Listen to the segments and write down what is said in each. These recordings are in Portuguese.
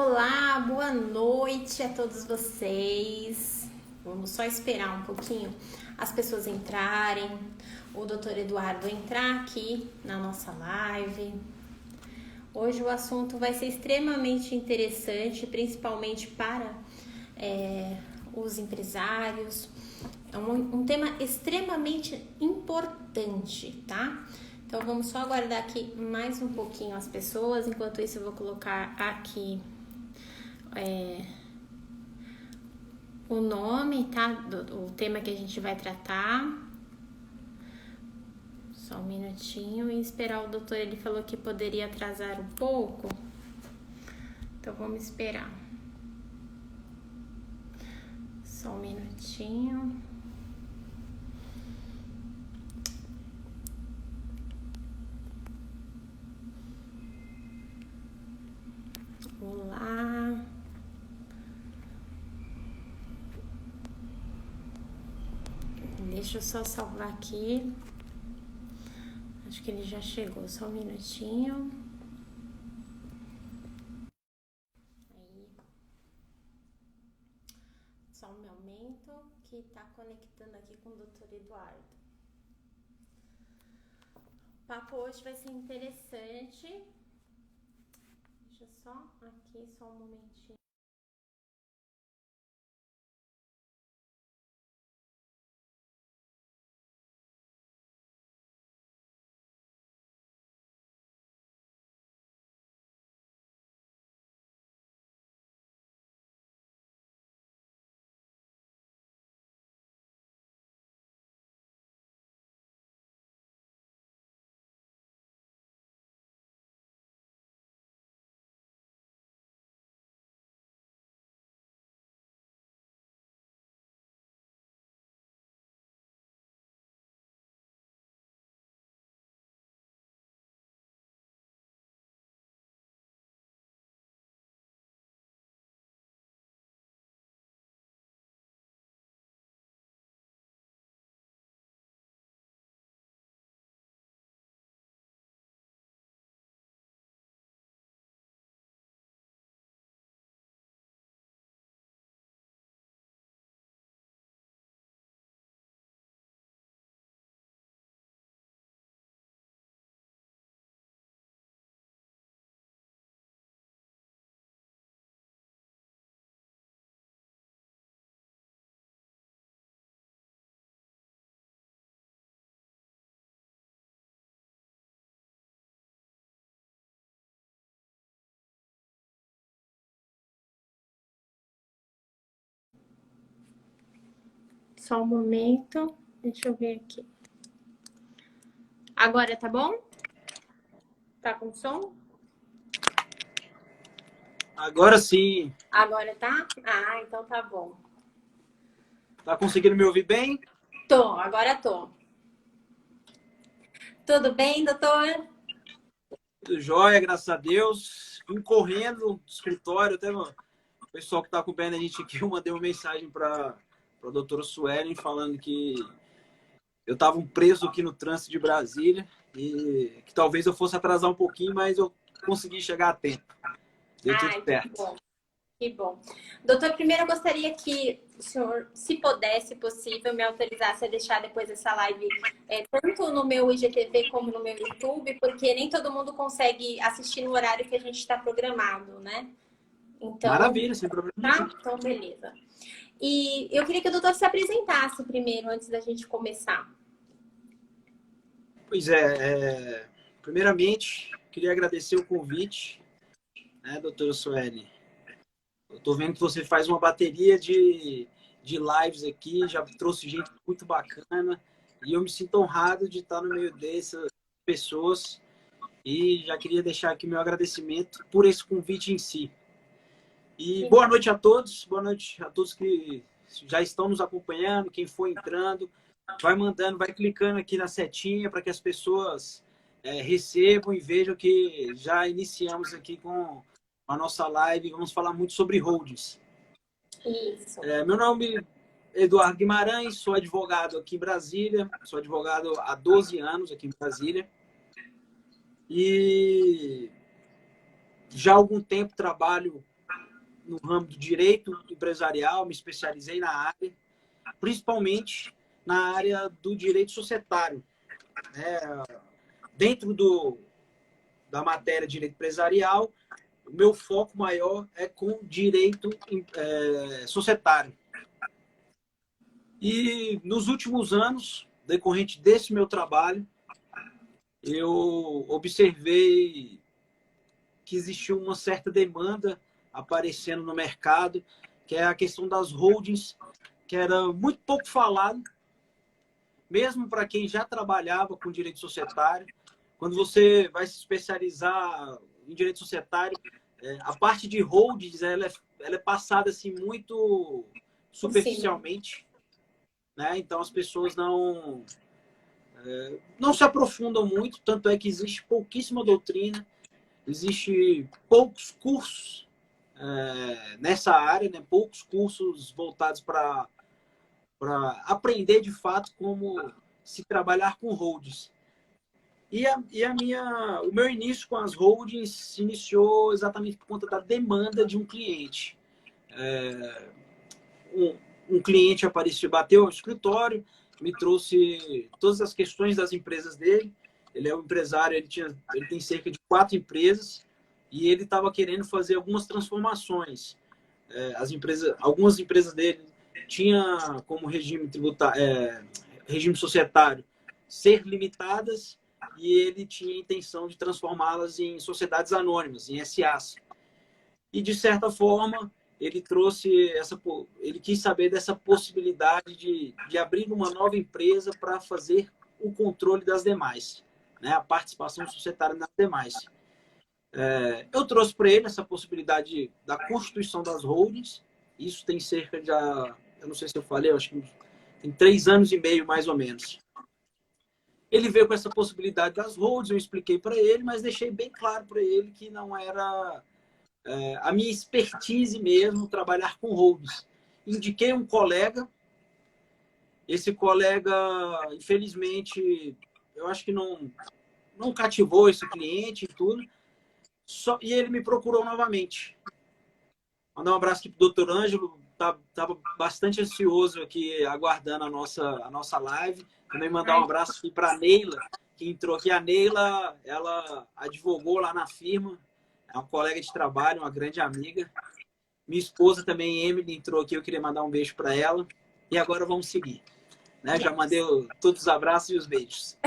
Olá, boa noite a todos vocês. Vamos só esperar um pouquinho as pessoas entrarem, o Dr. Eduardo entrar aqui na nossa live. Hoje o assunto vai ser extremamente interessante, principalmente para os empresários. É um tema extremamente importante, tá? Então vamos só aguardar aqui mais um pouquinho as pessoas. Enquanto isso eu vou colocar aqui o nome, tá? O tema que a gente vai tratar. Só um minutinho e esperar o doutor. Ele falou que poderia atrasar um pouco. Então vamos esperar. Só um minutinho. Olá. Deixa eu só salvar aqui. Acho que ele já chegou. Só um minutinho. Aí. Só um momento que tá conectando aqui com o Dr. Eduardo. O papo hoje vai ser interessante. Deixa só aqui, só um momentinho. Só um momento. Deixa eu ver aqui. Agora tá bom? Tá com som? Agora sim. Agora tá? Ah, então tá bom. Tá conseguindo me ouvir bem? Agora tô. Tudo bem, doutor? Tudo jóia, graças a Deus. Vim correndo do escritório, até o pessoal que tá acompanhando a gente aqui, eu mandei uma mensagem para a doutora Suelen falando que eu tava preso aqui no trânsito de Brasília e que talvez eu fosse atrasar um pouquinho, mas eu consegui chegar a tempo. Deu tudo certo. Que bom. Que bom. Doutor, primeiro eu gostaria que o senhor, se pudesse, possível, me autorizasse a deixar depois essa live tanto no meu IGTV como no meu YouTube, porque nem todo mundo consegue assistir no horário que a gente está programado, né? Então, Maravilha, sem problema. Tá? Então, beleza. E eu queria que o doutor se apresentasse primeiro, antes da gente começar. Pois é, primeiramente, queria agradecer o convite, né, doutora Suelen? Eu tô vendo que você faz uma bateria de lives aqui, já trouxe gente muito bacana e eu me sinto honrado de estar no meio dessas pessoas e já queria deixar aqui meu agradecimento por esse convite em si. E boa noite a todos que já estão nos acompanhando, quem for entrando, vai mandando, vai clicando aqui na setinha para que as pessoas recebam e vejam que já iniciamos aqui com a nossa live. Vamos falar muito sobre holdings. Isso. Meu nome é Eduardo Guimarães, sou advogado aqui em Brasília, sou advogado há 12 anos aqui em Brasília e já há algum tempo trabalho no ramo do direito empresarial, me especializei na área, principalmente na área do direito societário. Dentro da matéria de direito empresarial, o meu foco maior é com direito societário. E nos últimos anos, decorrente desse meu trabalho, eu observei que existiu uma certa demanda aparecendo no mercado, que é a questão das holdings, que era muito pouco falado, mesmo para quem já trabalhava com direito societário. Quando você vai se especializar em direito societário, a parte de holdings ela é passada assim, muito superficialmente, né? Então as pessoas não se aprofundam muito, tanto é que existe pouquíssima doutrina, existe poucos cursos nessa área, né? Poucos cursos voltados para aprender de fato como se trabalhar com holdings. E o meu início com as holdings se iniciou exatamente por conta da demanda de um cliente. Um cliente apareceu, bateu ao escritório, me trouxe todas as questões das empresas dele. Ele é um empresário, ele tem cerca de 4 empresas e ele estava querendo fazer algumas transformações. Algumas empresas dele tinham como regime societário ser limitadas e ele tinha a intenção de transformá-las em sociedades anônimas, em SAs. E, de certa forma, ele quis saber dessa possibilidade de abrir uma nova empresa para fazer o controle das demais, né? A participação societária nas demais. Eu trouxe para ele essa possibilidade da constituição das holdings. Isso tem cerca de, eu não sei se eu falei, eu acho que tem 3 anos e meio, mais ou menos. Ele veio com essa possibilidade das holdings, eu expliquei para ele, mas deixei bem claro para ele que não era a minha expertise mesmo trabalhar com holdings. Indiquei um colega, esse colega, infelizmente, eu acho que não cativou esse cliente e tudo, e ele me procurou novamente. Mandar um abraço aqui para o Dr. Ângelo, estava bastante ansioso aqui, aguardando a nossa live. Também mandar um abraço aqui para a Neila, que entrou aqui. A Neila, ela advogou lá na firma, é uma colega de trabalho, uma grande amiga. Minha esposa também, Emily, entrou aqui, eu queria mandar um beijo para ela. E agora vamos seguir. Né? Já mandei todos os abraços e os beijos.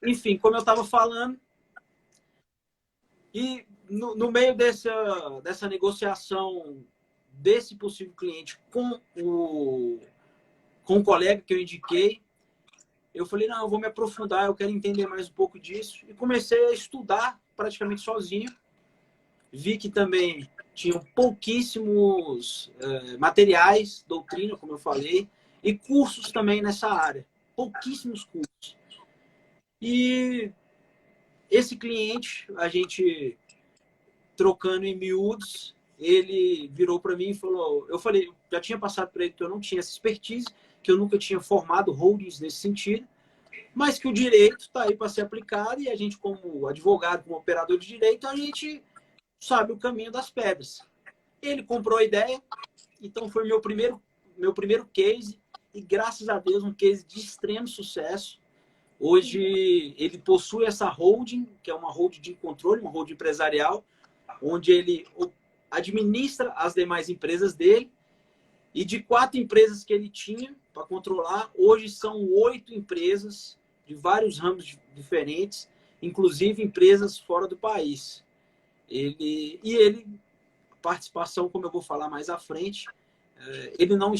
Enfim, como eu estava falando, e no meio dessa negociação desse possível cliente com o colega que eu indiquei, eu falei, não, eu vou me aprofundar, eu quero entender mais um pouco disso. E comecei a estudar praticamente sozinho. Vi que também tinham pouquíssimos materiais, doutrina, como eu falei, e cursos também nessa área. Pouquíssimos cursos. E esse cliente, a gente trocando em miúdos, ele virou para mim e falou, eu falei, já tinha passado para ele que eu não tinha essa expertise, que eu nunca tinha formado holdings nesse sentido, mas que o direito está aí para ser aplicado e a gente, como advogado, como operador de direito, a gente sabe o caminho das pedras. Ele comprou a ideia, então foi meu primeiro case e, graças a Deus, um case de extremo sucesso. Hoje, ele possui essa holding, que é uma holding de controle, uma holding empresarial, onde ele administra as demais empresas dele. E de 4 empresas que ele tinha para controlar, hoje são 8 empresas de vários ramos diferentes, inclusive empresas fora do país. Participação, como eu vou falar mais à frente, ele não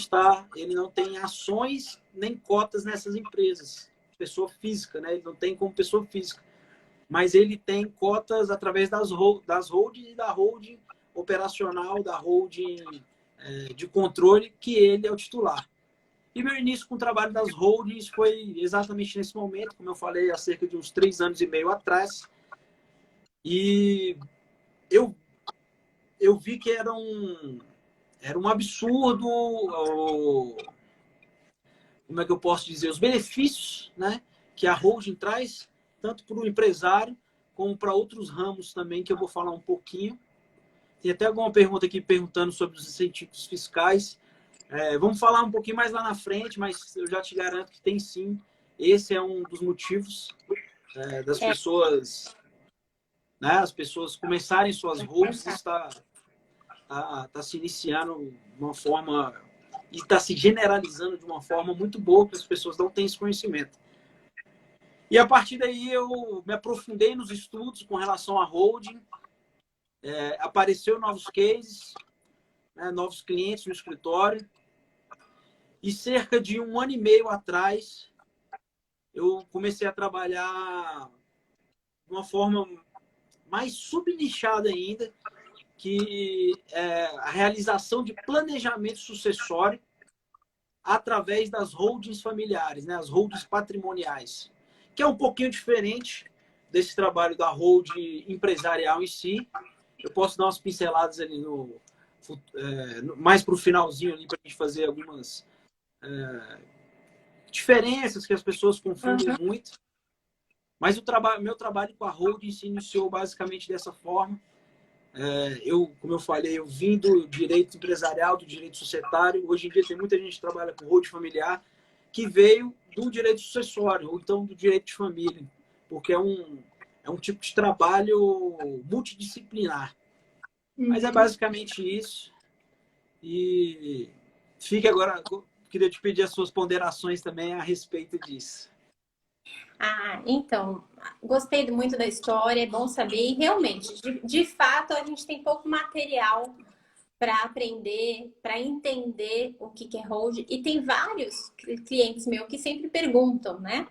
tem ações nem cotas nessas empresas. Pessoa física, né? Ele não tem como pessoa física. Mas ele tem cotas através das holdings e da holding operacional, da holding de controle, que ele é o titular. E meu início com o trabalho das holdings foi exatamente nesse momento, como eu falei, há cerca de uns 3 anos e meio atrás. E eu vi que era um absurdo, como é que eu posso dizer, os benefícios, né, que a holding traz, tanto para o empresário, como para outros ramos também, que eu vou falar um pouquinho. Tem até alguma pergunta aqui perguntando sobre os incentivos fiscais. Vamos falar um pouquinho mais lá na frente, mas eu já te garanto que tem sim. Esse é um dos motivos das pessoas, né, as pessoas começarem suas holdings, está se iniciando de uma forma e está se generalizando de uma forma muito boa, que as pessoas não têm esse conhecimento. E a partir daí eu me aprofundei nos estudos com relação à holding, apareceu novos cases, né, novos clientes no escritório, e cerca de 1 ano e meio atrás eu comecei a trabalhar de uma forma mais subnichada ainda, que é a realização de planejamento sucessório através das holdings familiares, né, as holdings patrimoniais, que é um pouquinho diferente desse trabalho da holding empresarial em si. Eu posso dar umas pinceladas ali mais para o finalzinho ali para a gente fazer algumas diferenças que as pessoas confundem muito. Mas meu trabalho com a holding se iniciou basicamente dessa forma. Como eu falei, eu vim do direito empresarial, do direito societário. Hoje em dia tem muita gente que trabalha com holding familiar que veio do direito sucessório, ou então do direito de família, porque é um tipo de trabalho multidisciplinar. Mas é basicamente isso. E fique agora, queria te pedir as suas ponderações também a respeito disso. Então, gostei muito da história, é bom saber. E realmente, de fato, a gente tem pouco material para aprender, para entender o que é hold. E tem vários clientes meus que sempre perguntam, né?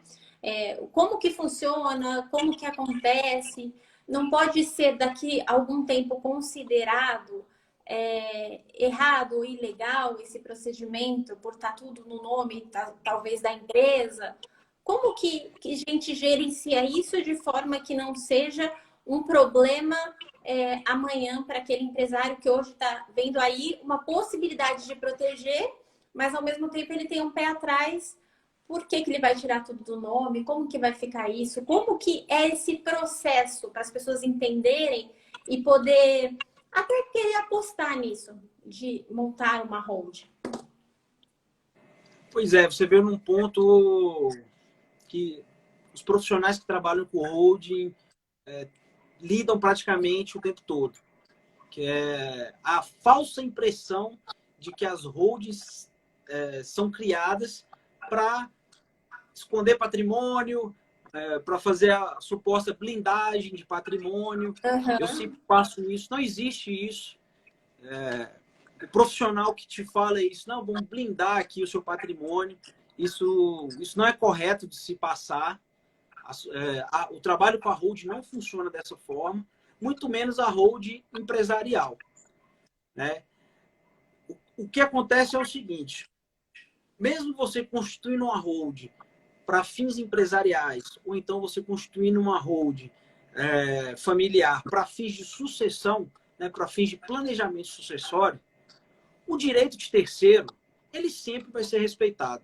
Como que funciona, como que acontece. Não pode ser daqui a algum tempo considerado errado ou ilegal esse procedimento por estar tudo no nome, talvez, da empresa. Como que a gente gerencia isso de forma que não seja um problema amanhã para aquele empresário que hoje está vendo aí uma possibilidade de proteger, mas ao mesmo tempo ele tem um pé atrás. Por que ele vai tirar tudo do nome? Como que vai ficar isso? Como que é esse processo para as pessoas entenderem e poder até querer apostar nisso, de montar uma hold? Pois é, você veio num ponto que os profissionais que trabalham com holding lidam praticamente o tempo todo, que é a falsa impressão de que as holdings são criadas para esconder patrimônio, para fazer a suposta blindagem de patrimônio. Eu sempre passo isso, não existe isso. O profissional que te fala isso, não, vamos blindar aqui o seu patrimônio, isso não é correto de se passar. O trabalho com a holding não funciona dessa forma, muito menos a holding empresarial, né? O que acontece é o seguinte: mesmo você constituindo uma holding para fins empresariais, ou então você constituindo uma holding familiar para fins de sucessão, né, para fins de planejamento sucessório, o direito de terceiro ele sempre vai ser respeitado.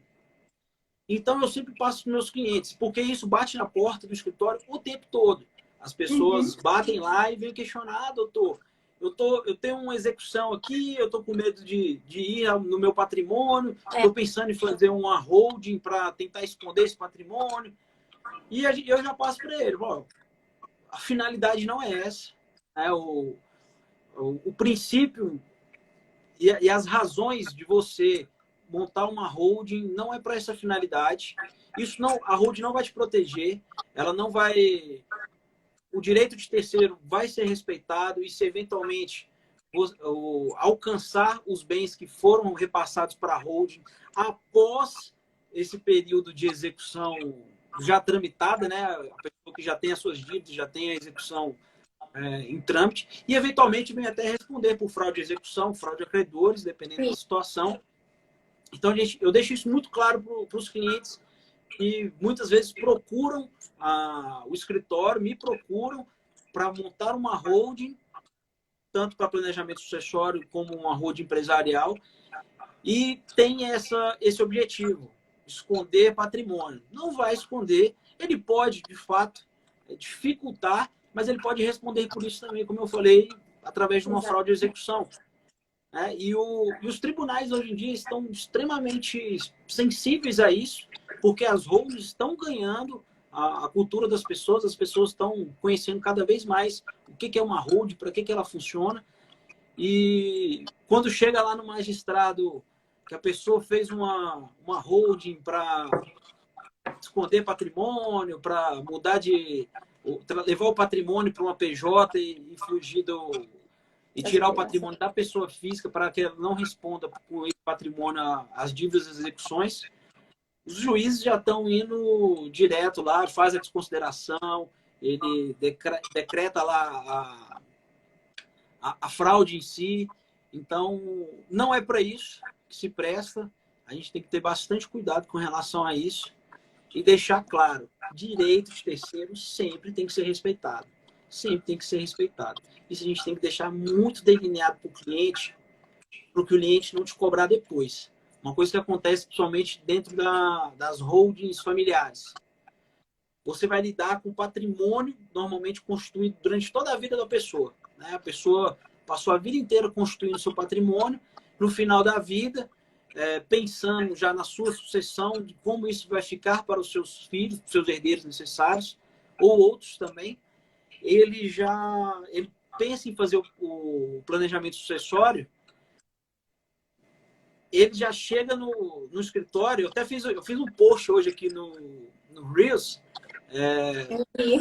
Então, eu sempre passo para meus clientes, porque isso bate na porta do escritório o tempo todo. As pessoas batem lá e vêm questionar, doutor, eu tenho uma execução aqui, eu estou com medo de ir no meu patrimônio, estou pensando em fazer uma holding para tentar esconder esse patrimônio. E eu já passo para ele, a finalidade não é essa. O princípio e as razões de você montar uma holding não é para essa finalidade. A holding não vai te proteger, ela não vai. O direito de terceiro vai ser respeitado e se eventualmente alcançar os bens que foram repassados para a holding após esse período de execução já tramitada, né? A pessoa que já tem as suas dívidas, já tem a execução em trâmite e eventualmente vem até responder por fraude de execução, fraude a credores, dependendo da situação. Então, eu deixo isso muito claro para os clientes que muitas vezes procuram o escritório, me procuram para montar uma holding, tanto para planejamento sucessório como uma holding empresarial, e tem esse objetivo, esconder patrimônio. Não vai esconder, ele pode, de fato, dificultar, mas ele pode responder por isso também, como eu falei, através de uma Exato. fraude de execução. Né? E os tribunais hoje em dia estão extremamente sensíveis a isso, porque as holdings estão ganhando a cultura das pessoas, as pessoas estão conhecendo cada vez mais o que é uma holding, para que ela funciona. E quando chega lá no magistrado que a pessoa fez uma holding para esconder patrimônio, para mudar levar o patrimônio para uma PJ e fugir e tirar o patrimônio da pessoa física para que ela não responda com esse patrimônio às dívidas das execuções, os juízes já estão indo direto lá, faz a desconsideração, ele decreta lá a fraude em si. Então, não é para isso que se presta. A gente tem que ter bastante cuidado com relação a isso e deixar claro, direito de terceiros sempre tem que ser respeitado. Sempre tem que ser respeitado. Isso a gente tem que deixar muito delineado para o cliente não te cobrar depois. Uma coisa que acontece principalmente dentro das holdings familiares. Você vai lidar com patrimônio normalmente construído durante toda a vida da pessoa. Né? A pessoa passou a vida inteira construindo seu patrimônio. No final da vida, pensando já na sua sucessão, de como isso vai ficar para os seus filhos, para os seus herdeiros necessários, ou outros também, ele pensa em fazer o planejamento sucessório, ele já chega no escritório. Eu fiz um post hoje aqui no Reels.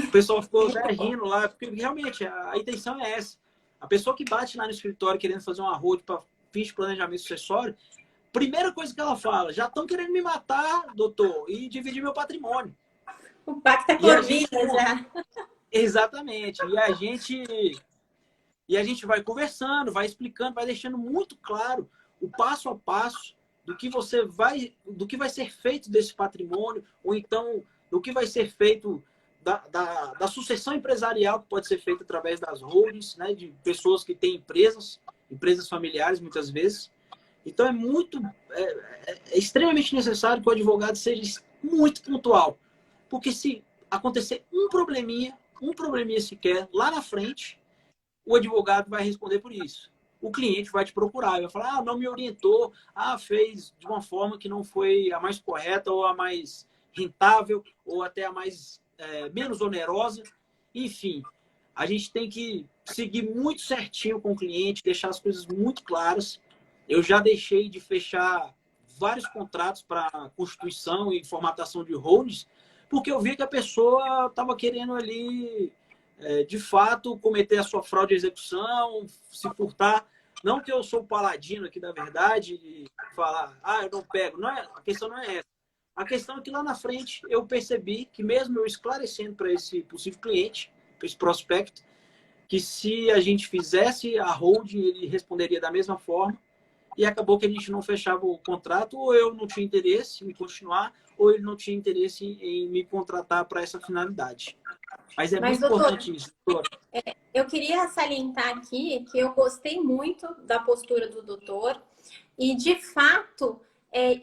O pessoal ficou até rindo lá, porque realmente a intenção é essa. A pessoa que bate lá no escritório querendo fazer uma holding para fins de planejamento sucessório, primeira coisa que ela fala, já estão querendo me matar, doutor, e dividir meu patrimônio. O pacto é por vida já. Exatamente. E a gente vai conversando, vai explicando, vai deixando muito claro o passo a passo do que vai ser feito desse patrimônio, ou então do que vai ser feito da sucessão empresarial, que pode ser feita através das holdings, né, de pessoas que têm empresas familiares, muitas vezes. Então, é extremamente necessário que o advogado seja muito pontual. Porque se acontecer um probleminha sequer, lá na frente, o advogado vai responder por isso. O cliente vai te procurar e vai falar, não me orientou, fez de uma forma que não foi a mais correta, ou a mais rentável, ou até a mais menos onerosa. Enfim, a gente tem que seguir muito certinho com o cliente, deixar as coisas muito claras. Eu já deixei de fechar vários contratos para constituição e formatação de holdings, porque eu vi que a pessoa estava querendo ali, de fato, cometer a sua fraude de execução, se furtar. Não que eu sou o paladino aqui da verdade e falar, eu não pego. Não é, a questão não é essa. A questão é que lá na frente eu percebi que, mesmo eu esclarecendo para esse possível cliente, para esse prospecto, que se a gente fizesse a holding, ele responderia da mesma forma. E acabou que a gente não fechava o contrato, ou eu não tinha interesse em continuar, ou ele não tinha interesse em me contratar para essa finalidade. Mas muito importante isso, doutor. Eu queria salientar aqui que eu gostei muito da postura do doutor e, de fato,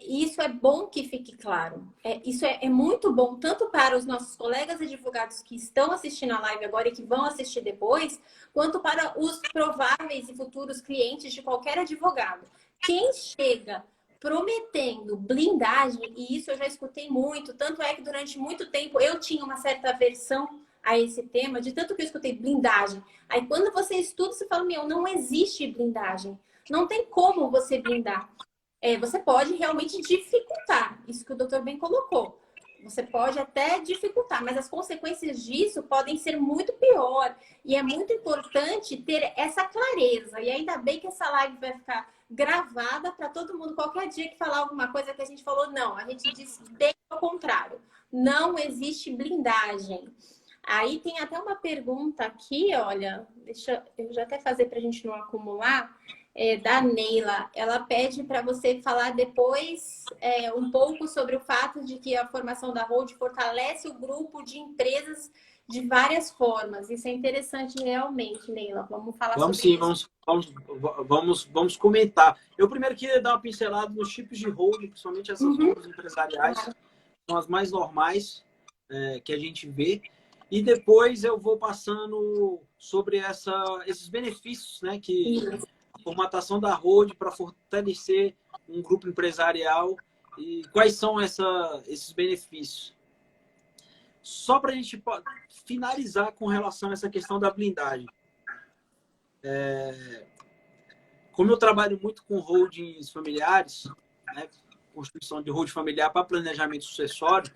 isso é bom que fique claro. Isso é muito bom, tanto para os nossos colegas advogados que estão assistindo a live agora e que vão assistir depois, quanto para os prováveis e futuros clientes de qualquer advogado. Quem chega prometendo blindagem, e isso eu já escutei muito, tanto é que durante muito tempo eu tinha uma certa aversão a esse tema, de tanto que eu escutei blindagem. Aí quando você estuda, você fala, não existe blindagem. Não tem como você blindar. Você pode realmente dificultar, isso que o doutor bem colocou. Você pode até dificultar, mas as consequências disso podem ser muito pior. E é muito importante ter essa clareza. E ainda bem que essa live vai ficar gravada para todo mundo, qualquer dia que falar alguma coisa que a gente falou, não. A gente diz bem ao contrário. Não existe blindagem. Aí tem até uma pergunta aqui, olha, deixa eu já até fazer para a gente não acumular, da Neila. Ela pede para você falar depois um pouco sobre o fato de que a formação da Hold fortalece o grupo de empresas de várias formas. Isso é interessante realmente, Neila. Vamos falar sobre isso. Vamos comentar. Eu primeiro queria dar uma pincelada nos tipos de holding, principalmente essas holdings empresariais, são as mais normais que a gente vê. e depois eu vou passando sobre esses benefícios, né, que a formatação da holding para fortalecer um grupo empresarial e quais são esses benefícios. Só para a gente finalizar com relação a essa questão da blindagem. Como eu trabalho muito com holdings familiares, né, constituição de holding familiar para planejamento sucessório,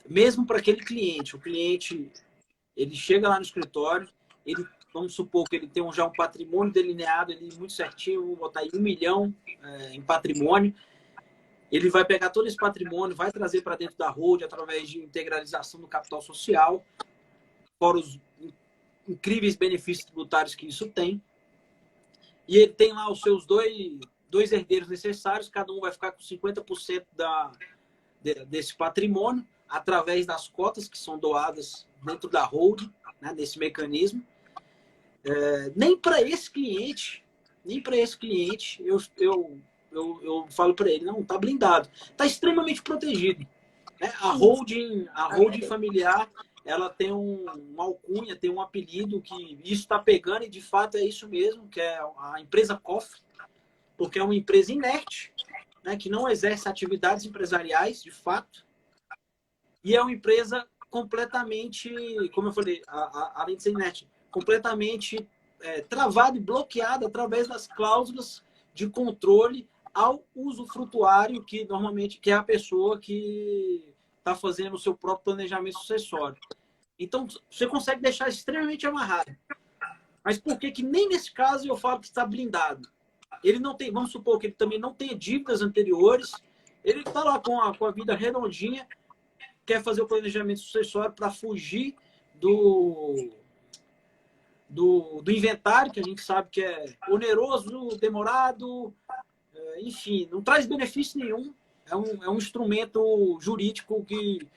mesmo para aquele cliente, o cliente ele chega lá no escritório, vamos supor que ele tem já um patrimônio delineado ali muito certinho, vou botar aí 1 milhão em patrimônio, ele vai pegar todo esse patrimônio, vai trazer para dentro da holding através de integralização do capital social, fora os incríveis benefícios tributários que isso tem. E ele tem lá os seus dois herdeiros necessários, cada um vai ficar com 50% desse patrimônio, através das cotas que são doadas dentro da holding, né, nesse mecanismo. Nem para esse cliente, eu falo para ele, não, está blindado, está extremamente protegido. Né? A holding familiar, ela tem uma alcunha, tem um apelido que isso está pegando e de fato é isso mesmo, que é a empresa cofre, porque é uma empresa inerte, né, que não exerce atividades empresariais de fato, e é uma empresa completamente, como eu falei, além de ser inerte, completamente travada e bloqueada através das cláusulas de controle ao usufrutuário, que normalmente que é a pessoa que está fazendo o seu próprio planejamento sucessório. Então, você consegue deixar extremamente amarrado. Mas por que nem nesse caso eu falo que está blindado? Ele não tem, vamos supor que ele também não tenha dívidas anteriores, ele está lá com a vida redondinha, quer fazer o planejamento sucessório para fugir do inventário, que a gente sabe que é oneroso, demorado, enfim, não traz benefício nenhum. É um instrumento jurídico que,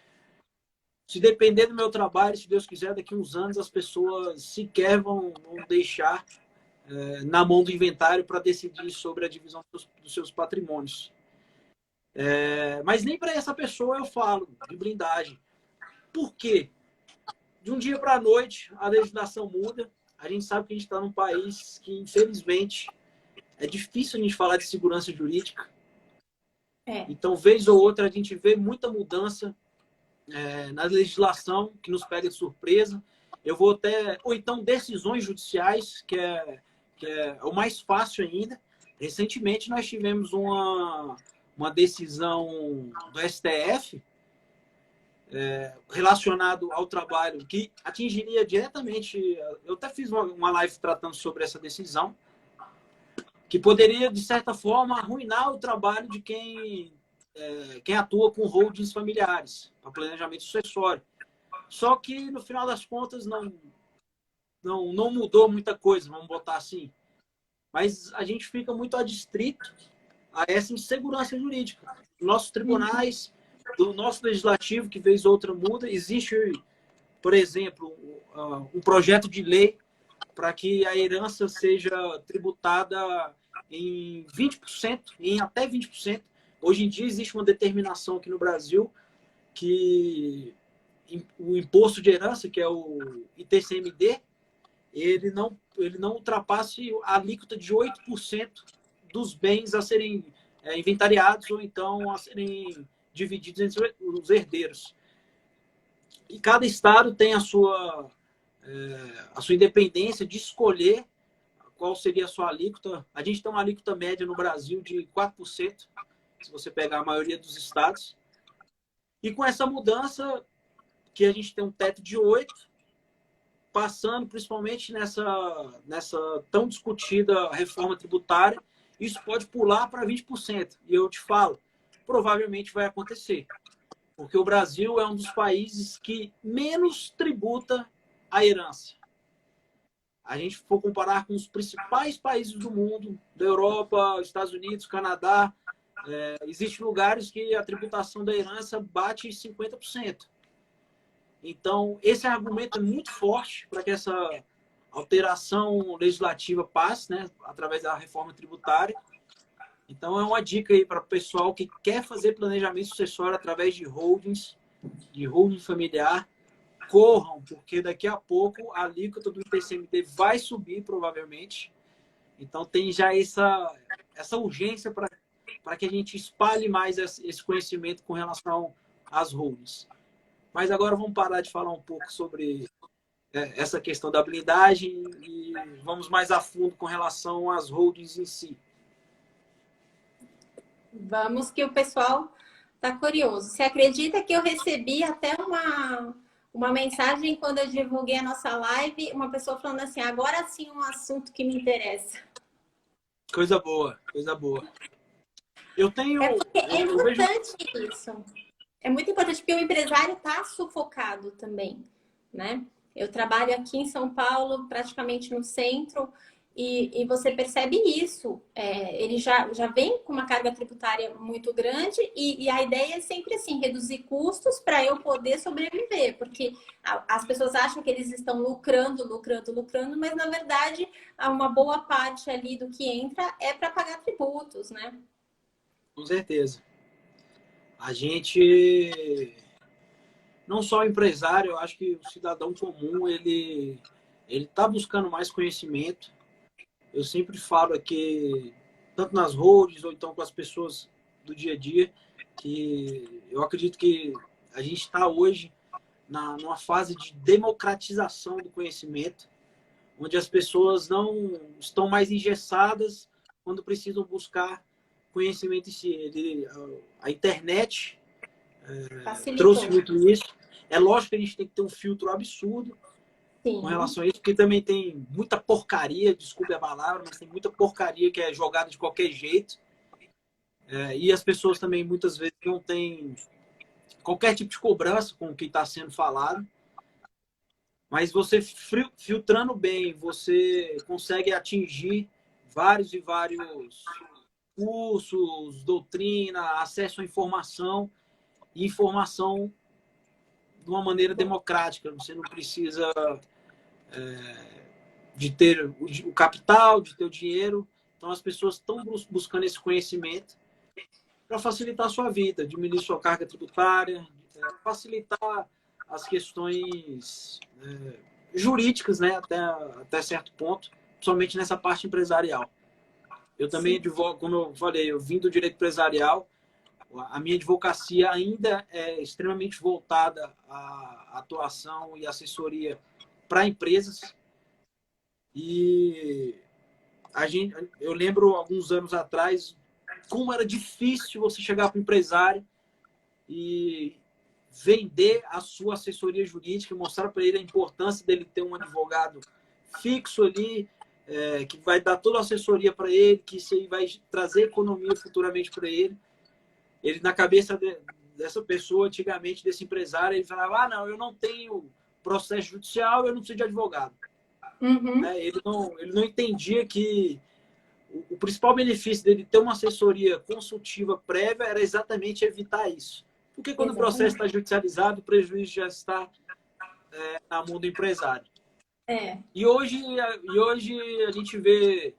se depender do meu trabalho, se Deus quiser, daqui a uns anos as pessoas sequer vão deixar na mão do inventário para decidir sobre a divisão dos seus patrimônios. Mas nem para essa pessoa eu falo de blindagem. Por quê? De um dia para a noite, a legislação muda. A gente sabe que a gente está num país que, infelizmente, é difícil a gente falar de segurança jurídica. Então, vez ou outra, a gente vê muita mudança na legislação que nos pega de surpresa. Ou então decisões judiciais, que é o mais fácil ainda. Recentemente, nós tivemos uma decisão do STF relacionado ao trabalho que atingiria diretamente... Eu até fiz uma live tratando sobre essa decisão, que poderia, de certa forma, arruinar o trabalho de quem atua com holdings familiares, para planejamento sucessório. Só que, no final das contas, não mudou muita coisa, vamos botar assim. Mas a gente fica muito adstrito a essa insegurança jurídica. Nossos tribunais, do nosso legislativo, que vez ou outra muda, existe, por exemplo, um projeto de lei para que a herança seja tributada em 20%, em até 20%. Hoje em dia existe uma determinação aqui no Brasil que o imposto de herança, que é o ITCMD, ele não ultrapasse a alíquota de 8% dos bens a serem inventariados ou então a serem divididos entre os herdeiros. E cada estado tem a sua independência de escolher qual seria a sua alíquota. A gente tem uma alíquota média no Brasil de 4%, se você pegar a maioria dos estados. E com essa mudança, que a gente tem um teto de 8%, passando principalmente nessa tão discutida reforma tributária, isso pode pular para 20%. E eu te falo, provavelmente vai acontecer. Porque o Brasil é um dos países que menos tributa a herança. A gente for comparar com os principais países do mundo, da Europa, Estados Unidos, Canadá, existem lugares que a tributação da herança bate 50%. Então, esse argumento é muito forte para que essa alteração legislativa passe, né, através da reforma tributária. Então, é uma dica aí para o pessoal que quer fazer planejamento sucessório através de holdings. de holding familiar, corram, porque daqui a pouco a alíquota do ITCMD vai subir, provavelmente. Então, tem já essa urgência para que a gente espalhe mais esse conhecimento com relação às holdings. Mas agora vamos parar de falar um pouco sobre essa questão da blindagem e vamos mais a fundo com relação às holdings em si. Vamos, que o pessoal está curioso. Você acredita que eu recebi até uma mensagem quando eu divulguei a nossa live, uma pessoa falando assim, agora sim um assunto que me interessa. Coisa boa, coisa boa. Eu tenho... É importante isso. É muito importante, porque o empresário está sufocado também, né? Eu trabalho aqui em São Paulo, praticamente no centro, e você percebe isso. Ele já vem com uma carga tributária muito grande e a ideia é sempre assim, reduzir custos para eu poder sobreviver, porque as pessoas acham que eles estão lucrando, mas na verdade uma boa parte ali do que entra é para pagar tributos, né? Com certeza. A gente... Não só o empresário, eu acho que o cidadão comum, ele está buscando mais conhecimento. Eu sempre falo aqui, tanto nas holdings ou então com as pessoas do dia a dia, que eu acredito que a gente está hoje numa fase de democratização do conhecimento, onde as pessoas não estão mais engessadas quando precisam buscar conhecimento em si. A internet trouxe muito isso. É lógico que a gente tem que ter um filtro absurdo, sim, com relação a isso, porque também tem muita porcaria, desculpe a palavra, mas tem muita porcaria que é jogada de qualquer jeito. E as pessoas também, muitas vezes, não têm qualquer tipo de cobrança com o que está sendo falado. Mas você, filtrando bem, você consegue atingir vários e vários cursos, doutrina, acesso à informação, e informação de uma maneira democrática. Você não precisa de ter o capital, de ter o dinheiro. Então, as pessoas estão buscando esse conhecimento para facilitar a sua vida, diminuir sua carga tributária, facilitar as questões jurídicas, né, até certo ponto, somente nessa parte empresarial. Eu também advogo, como eu falei, eu vim do direito empresarial. A minha advocacia ainda é extremamente voltada à atuação e assessoria para empresas. E eu lembro, alguns anos atrás, como era difícil você chegar para o empresário e vender a sua assessoria jurídica, mostrar para ele a importância dele ter um advogado fixo ali, que vai dar toda a assessoria para ele, que isso aí vai trazer economia futuramente para ele. Ele, na cabeça dessa pessoa, antigamente, desse empresário, ele falava, não, eu não tenho processo judicial, eu não preciso de advogado. Uhum. Ele não entendia que o principal benefício dele ter uma assessoria consultiva prévia era exatamente evitar isso. Porque quando o processo está judicializado, o prejuízo já está na mão do empresário. E hoje a gente vê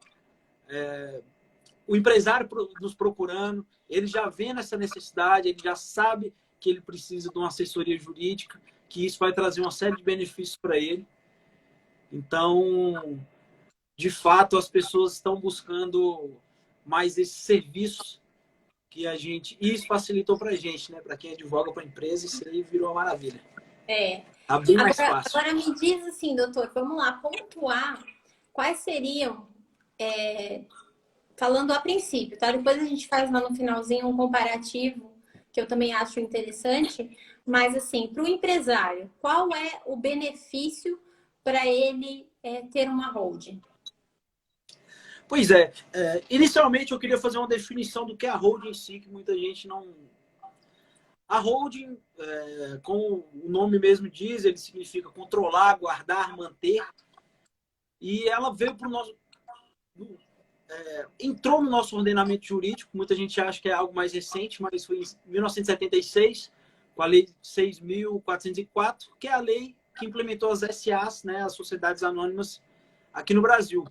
o empresário nos procurando, ele já vê nessa necessidade, ele já sabe que ele precisa de uma assessoria jurídica, que isso vai trazer uma série de benefícios para ele. Então, de fato, as pessoas estão buscando mais esses serviços que a gente... Isso facilitou para a gente, né? Para quem advoga para a empresa, isso aí virou uma maravilha. Tá bem mais fácil. Agora me diz assim, doutor, vamos lá, pontuar quais seriam, falando a princípio, tá? Depois a gente faz lá no finalzinho um comparativo, que eu também acho interessante, mas assim, para o empresário, qual é o benefício para ele ter uma holding? Pois inicialmente eu queria fazer uma definição do que é a holding em si, que muita gente não... A holding, como o nome mesmo diz, ele significa controlar, guardar, manter. E ela veio para o nosso... entrou no nosso ordenamento jurídico, muita gente acha que é algo mais recente, mas foi em 1976, com a Lei 6.404, que é a lei que implementou as SAs, né, as Sociedades Anônimas, aqui no Brasil.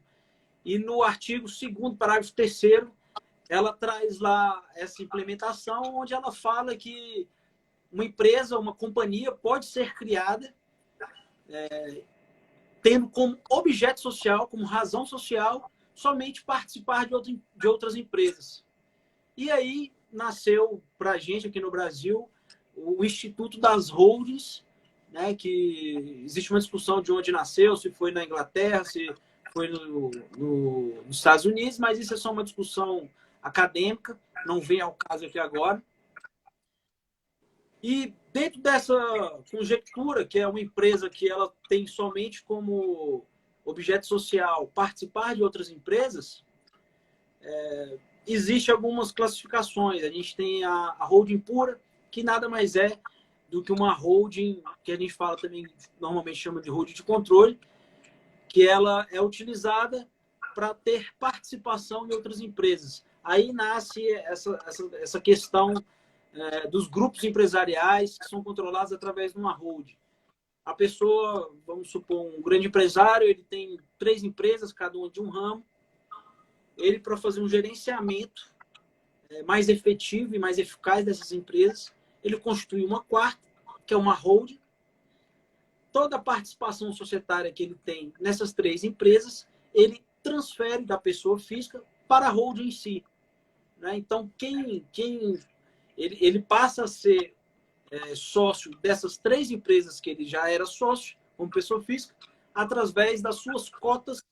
E no artigo 2º, parágrafo 3º, ela traz lá essa implementação, onde ela fala que uma empresa, uma companhia pode ser criada tendo como objeto social, como razão social, somente participar de outras empresas. E aí nasceu para a gente aqui no Brasil o Instituto das Holdings, né, que existe uma discussão de onde nasceu, se foi na Inglaterra, se foi nos Estados Unidos, mas isso é só uma discussão acadêmica, não vem ao caso aqui agora. E dentro dessa conjectura, que é uma empresa que ela tem somente como objeto social participar de outras empresas, existem algumas classificações. A gente tem a holding pura, que nada mais é do que uma holding, que a gente fala também, normalmente chama de holding de controle, que ela é utilizada para ter participação em outras empresas. Aí nasce essa questão dos grupos empresariais que são controlados através de uma holding. A pessoa, vamos supor, um grande empresário, ele tem 3 empresas, cada uma de um ramo. Ele, para fazer um gerenciamento mais efetivo e mais eficaz dessas empresas, ele constitui uma quarta, que é uma holding. Toda a participação societária que ele tem nessas 3 empresas, ele transfere da pessoa física para a holding em si. Né? Então, ele passa a ser sócio dessas 3 empresas que ele já era sócio, como pessoa física, através das suas cotas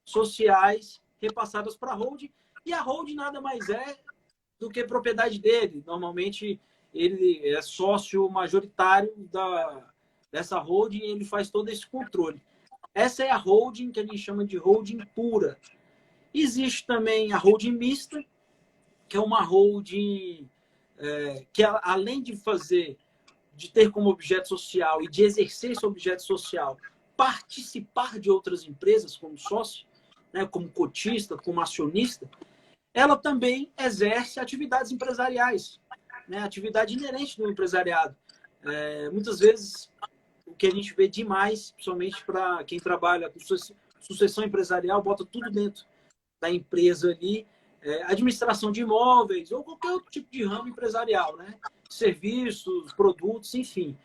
sociais repassadas para a holding. E a holding nada mais é do que propriedade dele. Normalmente, ele é sócio majoritário dessa holding e ele faz todo esse controle. Essa é a holding que a gente chama de holding pura. Existe também a holding mista, que é uma holding que, além de ter como objeto social e de exercer esse objeto social, participar de outras empresas como sócio, né, como cotista, como acionista, ela também exerce atividades empresariais, né, atividade inerente do empresariado. Muitas vezes, o que a gente vê demais, principalmente para quem trabalha com sucessão empresarial, bota tudo dentro da empresa ali, administração de imóveis ou qualquer outro tipo de ramo empresarial, né? Serviços, produtos, enfim.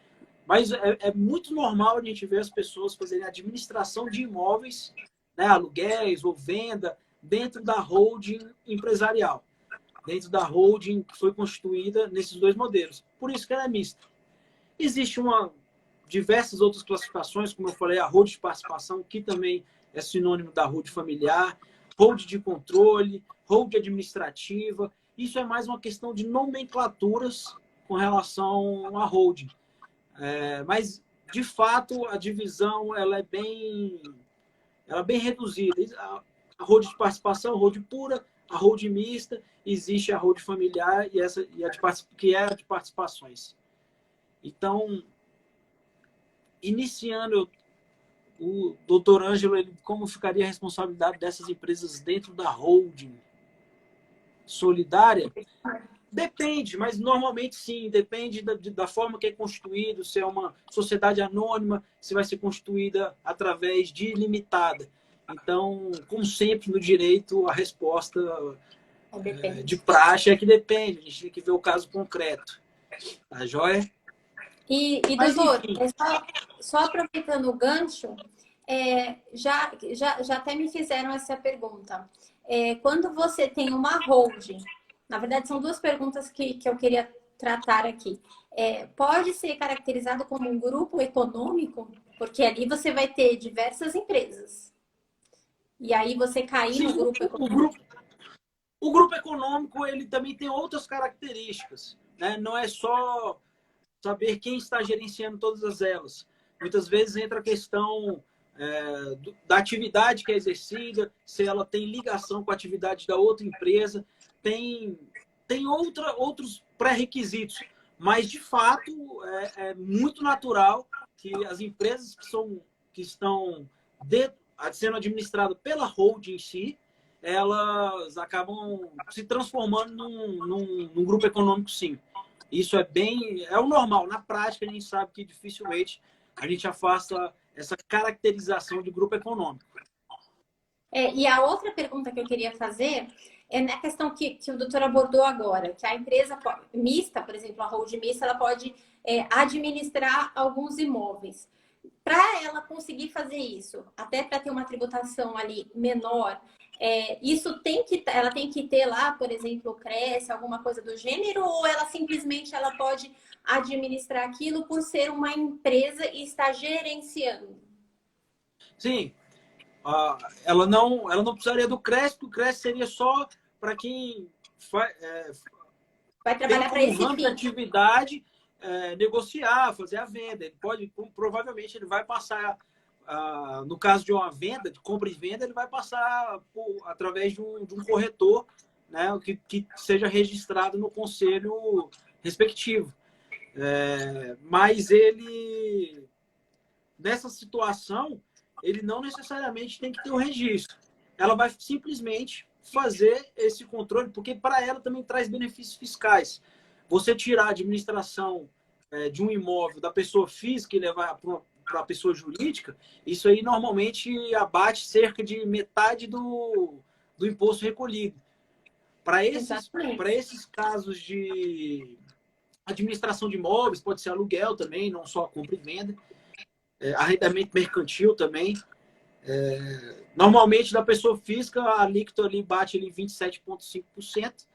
Mas é muito normal a gente ver as pessoas fazerem administração de imóveis, né, aluguéis ou venda, dentro da holding empresarial, dentro da holding que foi constituída nesses 2 modelos. Por isso que ela é mista. Existe diversas outras classificações, como eu falei, a holding de participação, que também é sinônimo da holding familiar, holding de controle, holding administrativa. Isso é mais uma questão de nomenclaturas com relação à holding. Mas, de fato, a divisão ela é bem reduzida. A holding de participação, a holding pura, a holding mista, existe a holding familiar que é a de participações. Então, iniciando, o doutor Ângelo, como ficaria a responsabilidade dessas empresas dentro da holding solidária? Depende, mas normalmente sim, depende da forma que é constituído, se é uma sociedade anônima, se vai ser constituída através de limitada. Então, como sempre no direito, a resposta de praxe é que depende, a gente tem que ver o caso concreto. Tá joia? E doutor, só aproveitando o gancho, já até me fizeram essa pergunta. Quando você tem uma holding, na verdade são 2 perguntas que eu queria tratar aqui. Pode ser caracterizado como um grupo econômico? Porque ali você vai ter diversas empresas. E aí você cair no grupo econômico. O grupo econômico ele também tem outras características, né? Não é só saber quem está gerenciando todas elas. Muitas vezes entra a questão da atividade que é exercida, se ela tem ligação com a atividade da outra empresa, tem outros pré-requisitos. Mas, de fato, é muito natural que as empresas que estão sendo administradas pela holding em si, elas acabam se transformando num grupo econômico, sim. Isso é o normal. Na prática, a gente sabe que dificilmente a gente afasta essa caracterização de grupo econômico. E a outra pergunta que eu queria fazer é na questão que o doutor abordou agora, que a empresa mista, por exemplo, a holding mista, ela pode administrar alguns imóveis. Para ela conseguir fazer isso, até para ter uma tributação ali menor, ela tem que ter lá, por exemplo, o Cresce, alguma coisa do gênero, ou ela simplesmente ela pode administrar aquilo por ser uma empresa e estar gerenciando? Sim, ela não precisaria do Cresce, porque o Cresce seria só para quem Vai tem trabalhar para como esse ramo de fim. atividade negociar, fazer a venda. Provavelmente ele vai passar, no caso de uma venda, de compra e venda, ele vai passar através de um corretor, né, que seja registrado no conselho respectivo. Mas ele, nessa situação, ele não necessariamente tem que ter o registro. Ela vai simplesmente fazer esse controle, porque para ela também traz benefícios fiscais. Você tirar a administração de um imóvel da pessoa física e levar para a pessoa jurídica, isso aí normalmente abate cerca de metade do imposto recolhido. Para esses casos de administração de imóveis, pode ser aluguel também, não só compra e venda, arrendamento mercantil também. Normalmente, da pessoa física, a alíquota ali bate ali 27,5%.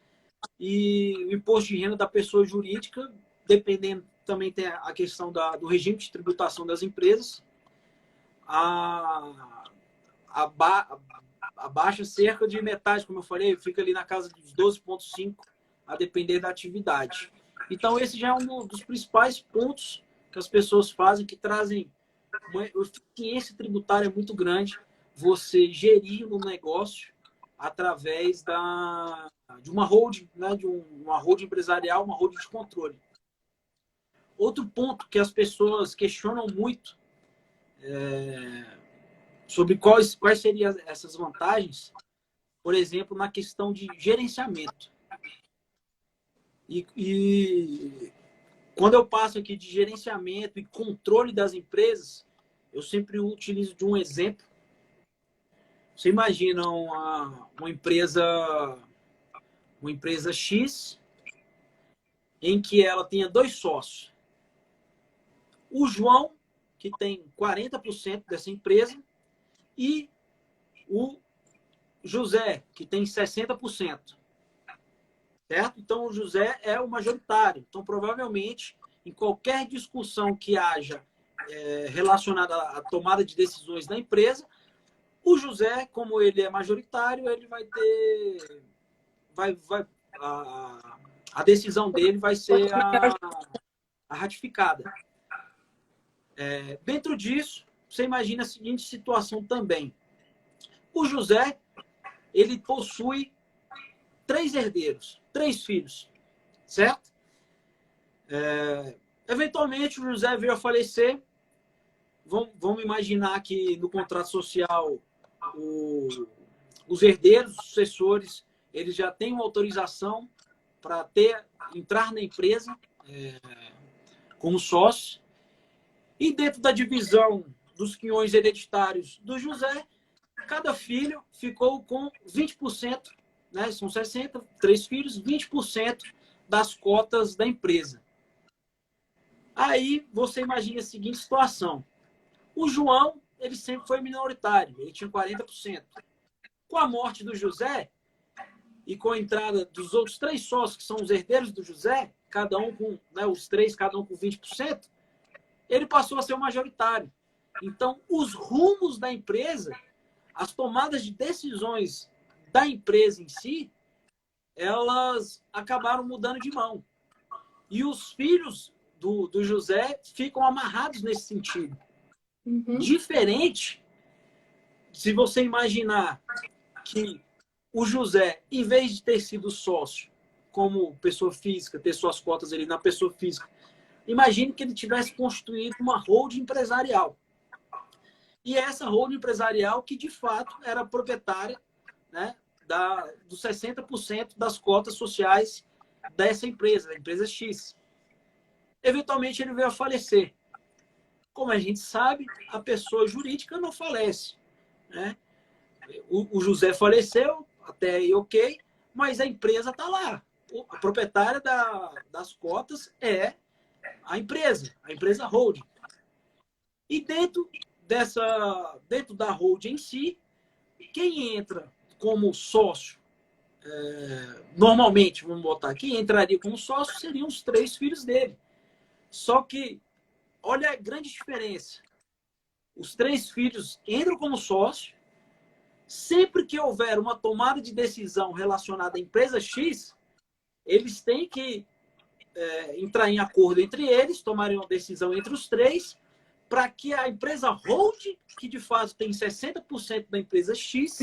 E o imposto de renda da pessoa jurídica, dependendo, também tem a questão do regime de tributação das empresas, abaixa cerca de metade, como eu falei, fica ali na casa dos 12,5%, a depender da atividade. Então, esse já é um dos principais pontos que as pessoas fazem, que trazem uma eficiência tributária muito grande, você gerir um negócio através de uma holding, né, de uma holding empresarial, uma holding de controle. Outro ponto que as pessoas questionam muito sobre quais seriam essas vantagens, por exemplo, na questão de gerenciamento. E quando eu passo aqui de gerenciamento e controle das empresas, eu sempre utilizo de um exemplo. Você imagina uma empresa X em que ela tenha dois sócios. O João, que tem 40% dessa empresa, e o José, que tem 60%. Certo? Então, o José é o majoritário. Então, provavelmente, em qualquer discussão que haja relacionada à tomada de decisões da empresa, o José, como ele é majoritário, ele vai ter... a decisão dele vai ser a ratificada. Dentro disso, você imagina a seguinte situação também. O José, ele possui 3 herdeiros, 3 filhos, certo? Eventualmente, o José veio a falecer. Vamos imaginar que no contrato social os herdeiros, os sucessores, eles já têm uma autorização para entrar na empresa como sócio. E dentro da divisão dos quinhões hereditários do José, cada filho ficou com 20%, né? São 60, 3 filhos, 20% das cotas da empresa. Aí você imagina a seguinte situação. O João, ele sempre foi minoritário, ele tinha 40%. Com a morte do José e com a entrada dos outros 3 sócios, que são os herdeiros do José, cada um com, né, os 3, cada um com 20%, ele passou a ser o majoritário. Então, os rumos da empresa, as tomadas de decisões da empresa em si, elas acabaram mudando de mão. E os filhos do José ficam amarrados nesse sentido. Uhum. Diferente, se você imaginar que o José, em vez de ter sido sócio como pessoa física, ter suas cotas ali na pessoa física, imagine que ele tivesse constituído uma holding empresarial. E essa holding empresarial que, de fato, era proprietária, né, dos 60% das cotas sociais dessa empresa, da empresa X. Eventualmente, ele veio a falecer. Como a gente sabe, a pessoa jurídica não falece, né? O José faleceu, até aí ok, mas a empresa está lá. A proprietária das cotas é a empresa holding. E dentro da holding em si, quem entra como sócio, normalmente, vamos botar, quem entraria como sócio seriam os 3 filhos dele. Só que, olha a grande diferença. Os 3 filhos entram como sócio. Sempre que houver uma tomada de decisão relacionada à empresa X, eles têm que entrar em acordo entre eles, tomarem uma decisão entre os 3, para que a empresa holding, que de fato tem 60% da empresa X,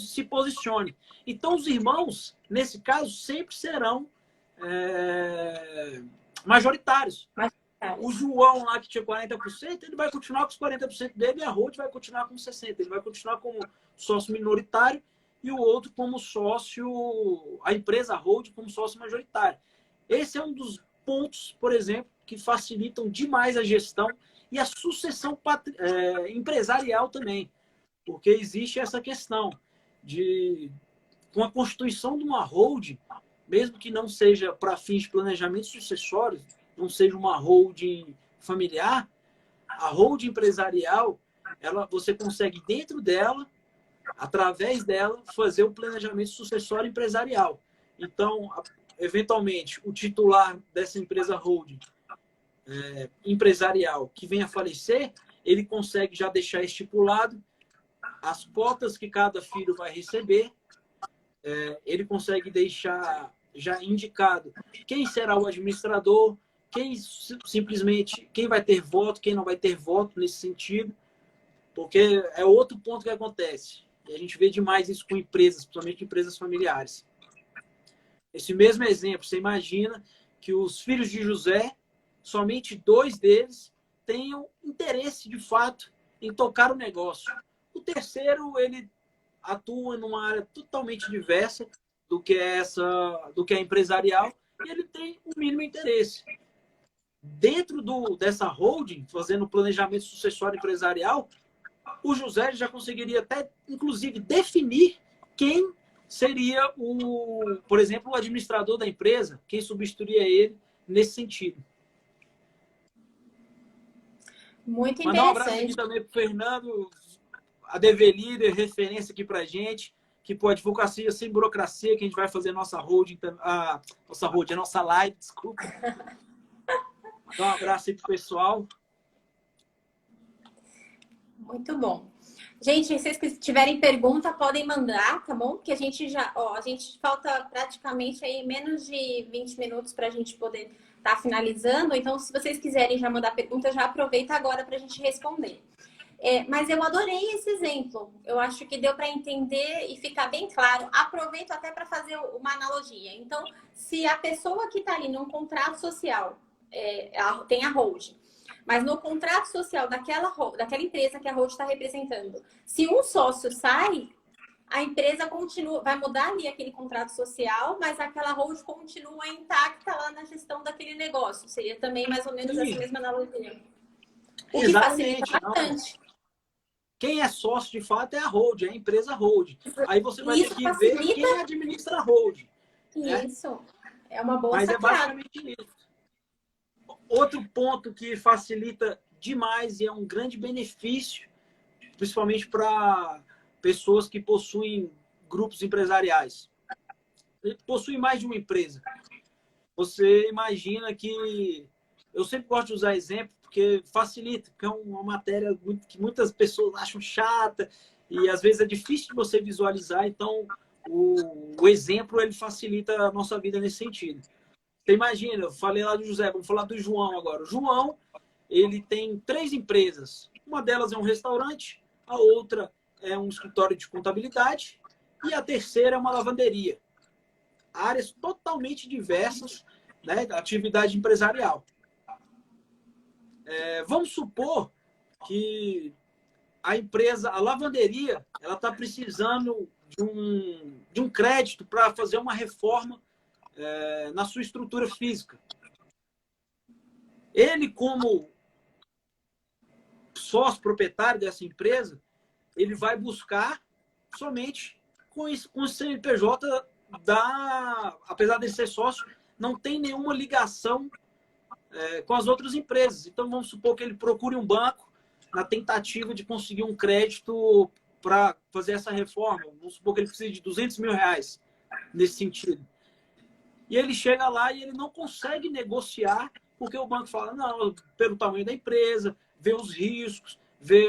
se posicione. Então, os irmãos, nesse caso, sempre serão majoritários. O João lá que tinha 40%, ele vai continuar com os 40% dele e a holding vai continuar com 60%. Ele vai continuar como sócio minoritário e o outro como sócio, a empresa holding como sócio majoritário. Esse é um dos pontos, por exemplo, que facilitam demais a gestão e a sucessão empresarial também. Porque existe essa questão com a constituição de uma holding, mesmo que não seja para fins de planejamento sucessório, não seja uma holding familiar, a holding empresarial, você consegue dentro dela, através dela, fazer o planejamento sucessório empresarial. Então, eventualmente, o titular dessa empresa holding empresarial que venha a falecer, ele consegue já deixar estipulado as cotas que cada filho vai receber, ele consegue deixar já indicado quem será o administrador, quem vai ter voto, quem não vai ter voto nesse sentido, porque é outro ponto que acontece. E a gente vê demais isso com empresas, principalmente empresas familiares. Esse mesmo exemplo, você imagina que os filhos de José, somente 2 deles tenham interesse, de fato, em tocar o negócio. O terceiro, ele atua numa área totalmente diversa do que é empresarial, e ele tem o mínimo interesse. Dentro dessa holding, fazendo planejamento sucessório empresarial, o José já conseguiria até, inclusive, definir quem seria, por exemplo, o administrador da empresa, quem substituiria ele nesse sentido. Muito interessante. Mandar um abraço aqui também para o Fernando, a DV Líder, referência aqui para a gente, que por advocacia sem burocracia, que a gente vai fazer a nossa live, desculpa. Dá um abraço aí pro pessoal. Muito bom. Gente, se vocês tiverem pergunta, podem mandar, tá bom? Porque a gente falta praticamente aí menos de 20 minutos para a gente poder estar finalizando. Então, se vocês quiserem já mandar pergunta, já aproveita agora para a gente responder. Mas eu adorei esse exemplo. Eu acho que deu para entender e ficar bem claro. Aproveito até para fazer uma analogia. Então, se a pessoa que está ali num contrato social tem a holding, mas no contrato social daquela empresa que a holding está representando, se um sócio sai, a empresa continua, vai mudar ali aquele contrato social, mas aquela holding continua intacta lá na gestão daquele negócio. Seria também mais ou menos essa mesma analogia. O que facilita bastante. Quem é sócio, de fato, é a holding, é a empresa holding. Aí você vai ter que ver quem administra a holding. Isso. É uma boa sacada. Mas é basicamente isso. Outro ponto que facilita demais e é um grande benefício, principalmente para pessoas que possuem grupos empresariais. Possuem mais de uma empresa. Você imagina que... Eu sempre gosto de usar exemplo, porque facilita, porque é uma matéria que muitas pessoas acham chata e às vezes é difícil de você visualizar, então o exemplo ele facilita a nossa vida nesse sentido. Você imagina, eu falei lá do José, vamos falar do João agora. O João, ele tem 3 empresas. Uma delas é um restaurante, a outra é um escritório de contabilidade e a terceira é uma lavanderia. Áreas totalmente diversas, né, da atividade empresarial. Vamos supor que a lavanderia, ela está precisando de um crédito para fazer uma reforma na sua estrutura física. Ele, como sócio proprietário dessa empresa, ele vai buscar somente com o CNPJ apesar de ser sócio, não tem nenhuma ligação com as outras empresas. Então, vamos supor que ele procure um banco na tentativa de conseguir um crédito para fazer essa reforma. Vamos supor que ele precise de R$200 mil nesse sentido. E ele chega lá e ele não consegue negociar, porque o banco fala, não, pelo tamanho da empresa, vê os riscos, vê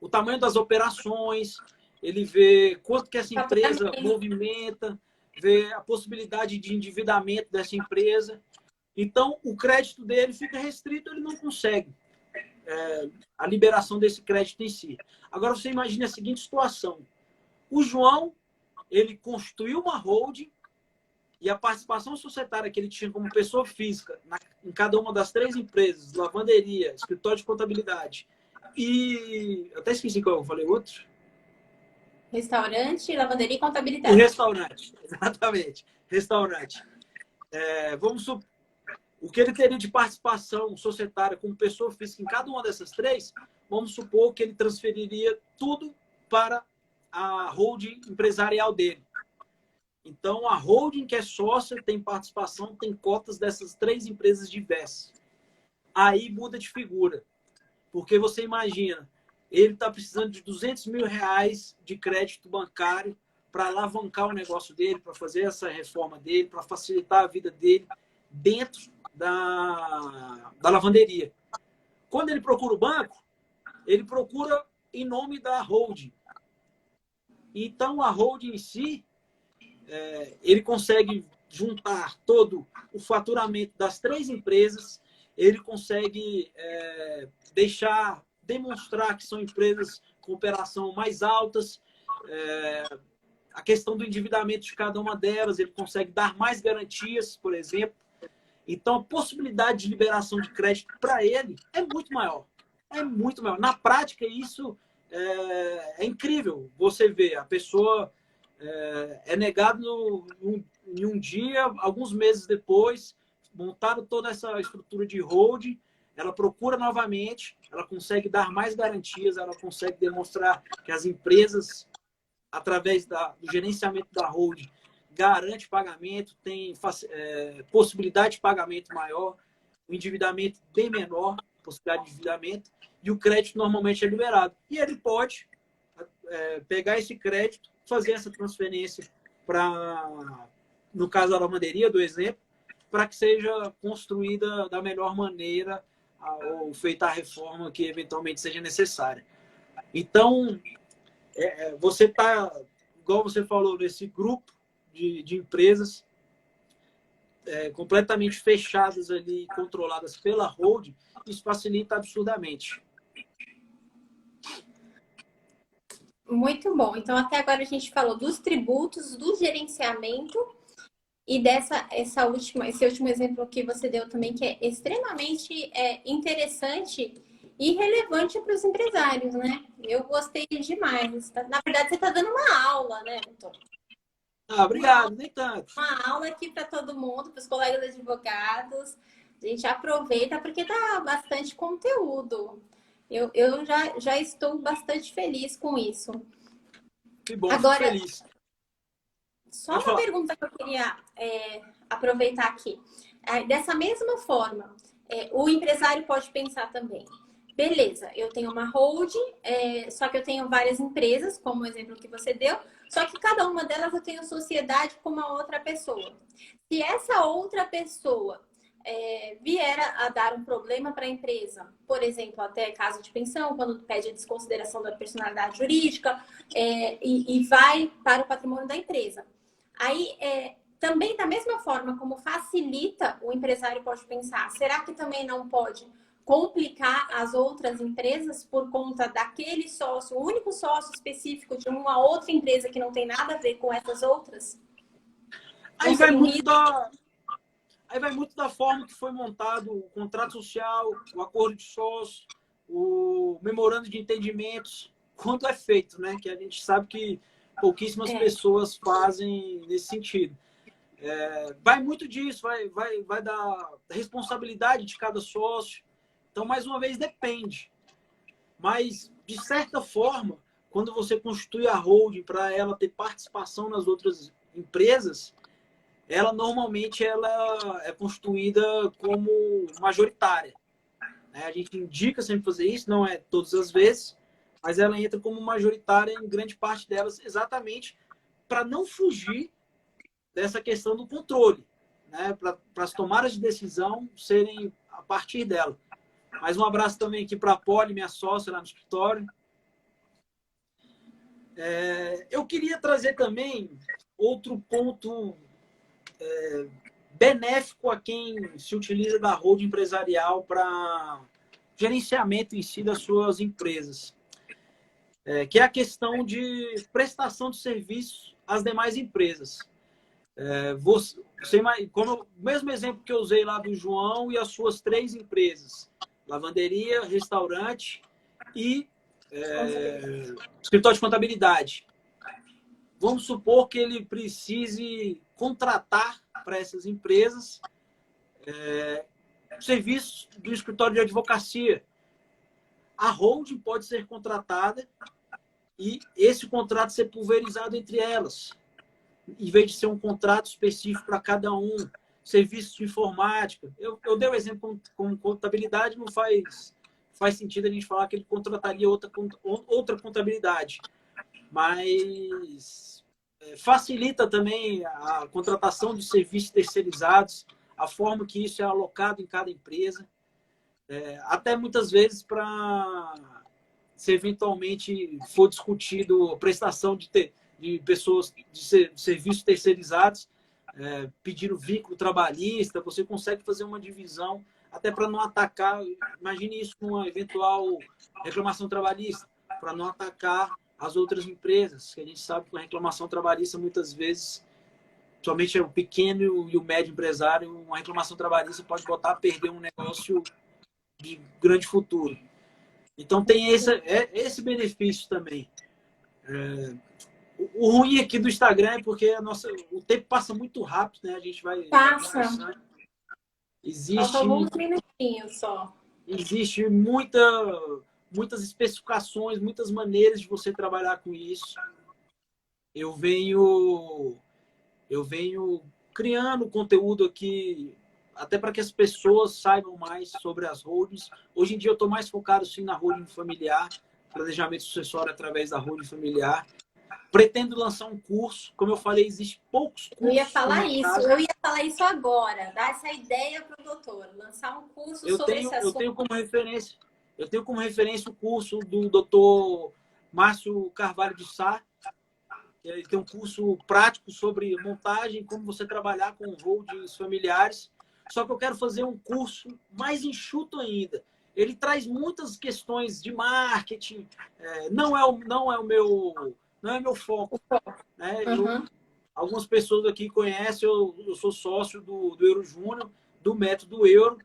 o tamanho das operações, ele vê quanto que essa empresa movimenta, vê a possibilidade de endividamento dessa empresa. Então, o crédito dele fica restrito, ele não consegue a liberação desse crédito em si. Agora, você imagine a seguinte situação. O João, ele construiu uma holding e a participação societária que ele tinha como pessoa física em cada uma das 3 empresas, lavanderia, escritório de contabilidade e... Eu até esqueci qual eu falei, outro. Restaurante, lavanderia e contabilidade. E restaurante, exatamente. Restaurante. Vamos supor, o que ele teria de participação societária como pessoa física em cada uma dessas 3, vamos supor que ele transferiria tudo para a holding empresarial dele. Então, a holding que é sócia tem participação, tem cotas dessas 3 empresas diversas. Aí muda de figura. Porque você imagina, ele está precisando de R$200 mil de crédito bancário para alavancar o negócio dele, para fazer essa reforma dele, para facilitar a vida dele dentro da lavanderia. Quando ele procura o banco, ele procura em nome da holding. Então, a holding em si, ele consegue juntar todo o faturamento das 3 empresas, ele consegue demonstrar que são empresas com operação mais altas, a questão do endividamento de cada uma delas, ele consegue dar mais garantias, por exemplo. Então, a possibilidade de liberação de crédito para ele é muito maior. É muito maior. Na prática, isso é incrível. Você vê, a pessoa é negado em um dia, alguns meses depois, montaram toda essa estrutura de holding, ela procura novamente, ela consegue dar mais garantias, ela consegue demonstrar que as empresas, através do gerenciamento da holding, garante pagamento, tem possibilidade de pagamento maior, o endividamento bem menor, possibilidade de endividamento, e o crédito normalmente é liberado. E ele pode pegar esse crédito, fazer essa transferência para, no caso da lavanderia, do exemplo, para que seja construída da melhor maneira ou feita a reforma que eventualmente seja necessária. Então, você está, igual você falou, nesse grupo de empresas completamente fechadas ali, controladas pela holding, isso facilita absurdamente. Muito bom. Então, até agora a gente falou dos tributos, do gerenciamento e esse último exemplo que você deu também, que é extremamente interessante e relevante para os empresários, né? Eu gostei demais. Na verdade, você está dando uma aula, né, doutor? Obrigado, nem tanto. Uma aula aqui para todo mundo, para os colegas advogados. A gente aproveita porque dá bastante conteúdo. Eu já estou bastante feliz com isso. Que bom, agora, fico feliz. Só uma pergunta que eu queria aproveitar aqui. Dessa mesma forma, o empresário pode pensar também. Beleza, eu tenho uma holding, só que eu tenho várias empresas, como o exemplo que você deu, só que cada uma delas eu tenho sociedade com uma outra pessoa. Se essa outra pessoa vier a dar um problema para a empresa, por exemplo, até caso de pensão, quando pede a desconsideração da personalidade jurídica e vai para o patrimônio da empresa. Aí, também da mesma forma como facilita, o empresário pode pensar, será que também não pode complicar as outras empresas por conta daquele sócio, o único sócio específico de uma outra empresa que não tem nada a ver com essas outras? Aí vai muito da forma que foi montado o contrato social, o acordo de sócio, o memorando de entendimentos, quanto é feito, né? Que a gente sabe que pouquíssimas pessoas fazem nesse sentido. Vai muito disso, vai da responsabilidade de cada sócio. Então, mais uma vez, depende. Mas, de certa forma, quando você constitui a holding para ela ter participação nas outras empresas, ela normalmente ela é constituída como majoritária, né? A gente indica sempre fazer isso, não é todas as vezes, mas ela entra como majoritária em grande parte delas, exatamente para não fugir dessa questão do controle, né? Para as tomadas de decisão serem a partir dela. Mais um abraço também aqui para a Poli, minha sócia lá no escritório. Eu queria trazer também outro ponto benéfico a quem se utiliza da holding empresarial para gerenciamento em si das suas empresas, que é a questão de prestação de serviços às demais empresas. Como o mesmo exemplo que eu usei lá do João e as suas 3 empresas, lavanderia, restaurante e escritório de contabilidade. Vamos supor que ele precise contratar para essas empresas serviços do escritório de advocacia. A holding pode ser contratada e esse contrato ser pulverizado entre elas, em vez de ser um contrato específico para cada um. Serviços de informática. Eu dei o exemplo com contabilidade, não faz sentido a gente falar que ele contrataria outra contabilidade. Mas facilita também a contratação de serviços terceirizados, a forma que isso é alocado em cada empresa, até muitas vezes para, se eventualmente for discutido a prestação de pessoas de serviços terceirizados, pedindo vínculo trabalhista, você consegue fazer uma divisão até para não atacar, imagine isso com uma eventual reclamação trabalhista, para não atacar as outras empresas, que a gente sabe que a reclamação trabalhista muitas vezes, somente o pequeno e o médio empresário, uma reclamação trabalhista pode botar a perder um negócio de grande futuro. Então tem esse benefício também. O ruim aqui do Instagram é porque o tempo passa muito rápido, né? A gente vai... Passa. Existe... Faltam alguns minutinhos só. Existe muitas especificações, muitas maneiras de você trabalhar com isso. Eu venho criando conteúdo aqui até para que as pessoas saibam mais sobre as holdings. Hoje em dia eu estou mais focado sim na holding familiar, planejamento sucessório através da holding familiar. Pretendo lançar um curso, como eu falei, existem poucos cursos. Eu ia falar isso agora, dar essa ideia para o doutor, lançar um curso sobre esse assunto. Eu tenho como referência o curso do doutor Márcio Carvalho de Sá. Ele tem um curso prático sobre montagem, como você trabalhar com holdings familiares. Só que eu quero fazer um curso mais enxuto ainda. Ele traz muitas questões de marketing, não é o meu foco. Né? Uhum. Algumas pessoas aqui conhecem, eu sou sócio do Euro Júnior, do método Euro,